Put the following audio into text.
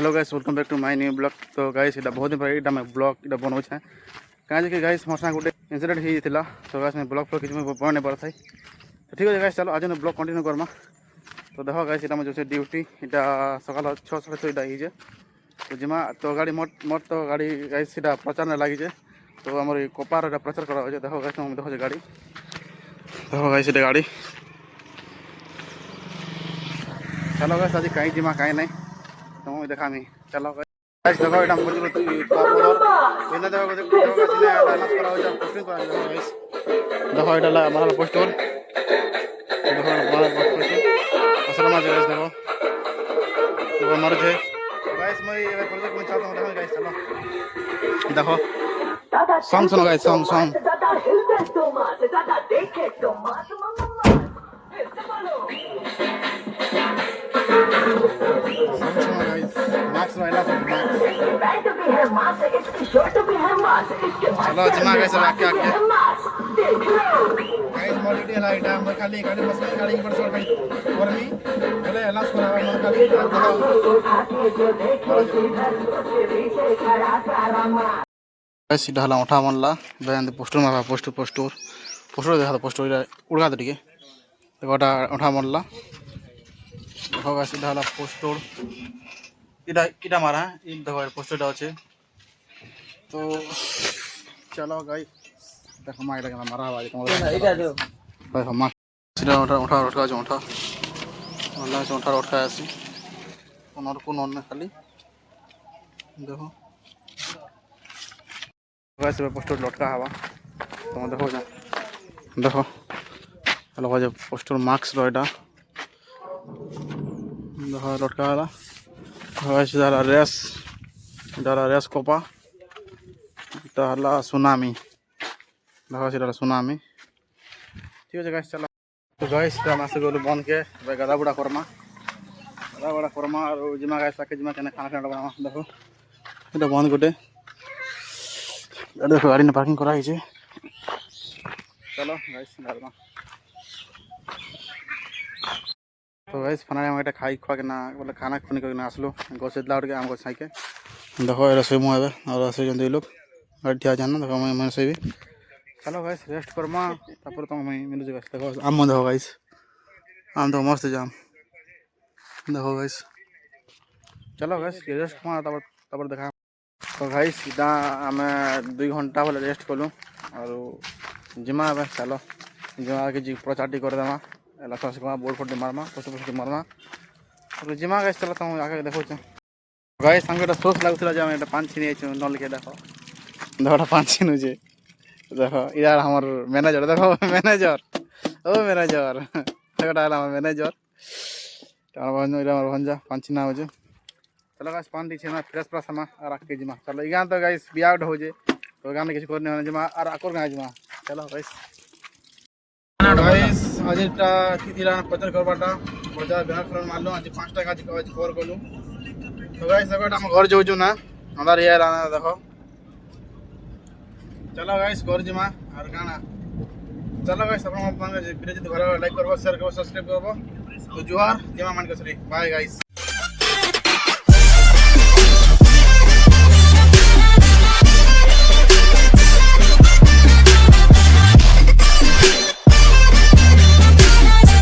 Hello guys welcome back to my new blog. तो guys इटा बहुत दिन पर इटा मैं ब्लॉग इटा बनाऊँ कहीं कि गाइस मोर साथ गोटे इनसीडेंट होता। तो गाइस मैं ब्लॉग किसी बना नहीं पारे तो ठीक है गाइस चलो आज ब्लॉग कंटिन्यू करमा। तो देखो गाइस इटा जो ड्यूटी इटा सकाल 6:30 इटा हो तो जिमा तो गाड़ी मोट तो गाड़ी गाइस इटा प्रचार लगे तो आम कपार प्रचार करा देखो गाइस देखो गाड़ी देखो गाइस गाड़ी चलो गाइस आज कहीं जिमा कहीं नहीं तो देखा चलो गाइस देखो এটা মুরগি পাপড় এনে দেখো দেখো গাইস এটা লাস করা হয়েছে পোস্টিং করা দেখো গাইস দেখো এটা আমার পোস্টার দেখো আমার পোস্টার আসলে মাঝে গাইস দেখো তো আমার যে গাইস মই এই প্রজেক্ট में चाहता हूं देखो गाइस चलो देखो सॉन्ग सुनो गाइस सॉन्ग दादा हिलते तो मात दादा देखे तो मात मामा मार्क्स वाला मार्क्स चलो जिमा गाइस आके आके गाइस मोटिवेट है लाइट हम खाली गाड़ी बस में गाड़ी पर छोड़ और मी बोले एलास करा मन खाली गाइस ढाला उठा मनला बयान पोस्टर मारा पोस्टर पोस्टर पोस्टर देखा पोस्टर उड़गा दे टिके देखोटा उठा मनला देखो गाइस ढाला पोस्टर इटा इटा मारा इ देखो पोस्टर अच्छे तो चलो गाइस देखो मार लगा मारा आवाज इटा दो भाई हम सीधा उठा उठा उठा जो उठा अल्लाह से उठा उठा ऐसे कोन न खाली देखो गाइस पोस्टर लटका हवा तो देखो जा देखो हेलो जो पोस्टर मार्क्स रो इटा देखो लटका वाला गाइस डाला रेस कोपा डाला सुनामी देखो डाला सुनामी ठीक है गाइस चलो तो गाइस हम आसे गलो बन के गदा बुड़ा करमा और जिमा गाइस आके जिमा केना खाना खाना बना देखो এটা বন্ধ করে দেখো গাড়ি না পার্কিং করা হয়েছে চলো গাইস ঘरमा तो गाइस फाइनली हम এটা खाई खुआ के ना बोले खाना खुनी करके आसलो गोसे लाउड के हमको साइके देखो रसोई मुँह है और रसोई जन लोग गाड़ी ठिया जाना देखो मैं से भी चलो गाइस रेस्ट करमा तापर तो मैं मिलू गाइस देखो आम देखो गाइस आम तो मस्त जाम देखो गाइस चलो गाइस रेस्ट करमा तापर देखा तो गाइस इटा आम 2 घंटा बोले रेस्ट कलु और जिमा चलो जिमा के जी प्रचार करदेमा लास्ट बोर्ड फोर्ड मारमा पोस्ट पोस्ट मारमा और जिमा गाइस चलो तुम आगे देखो गाइस हमको एक सोच लगुला जो हम पान छीनी नल के देखो देखो पान छीनुचे देखो यार हमार मैनेजर देखो मैनेजर ओ मैनेजर देखो मैनेजर भंजा पान छीना हो चलो गाइस पान दीछे ना फ्रेश फ्रेश हमा और आके जिमा चलो इगान तो गाइस बियाड हो जे तो गान किसी करने जिमा और आकोर गाय जिमा चलो गाइस गाइस आज এটা কি দিলা প্রচার করবাটা প্রচার ব্যানার ফ্রন্ট মারলো आज 5 টাকা आज কভার করলু তো গাইস দেখো हम घर যাওছু না আমার ইয়ার আনা দেখো चलो गाइस घर जिमा और गाना चलो गाइस अपन वीडियो যদি ভালো লাইক করবো শেয়ার করবো সাবস্ক্রাইব করবো तो जोहार जिमा मान के सरी बाय गाइस।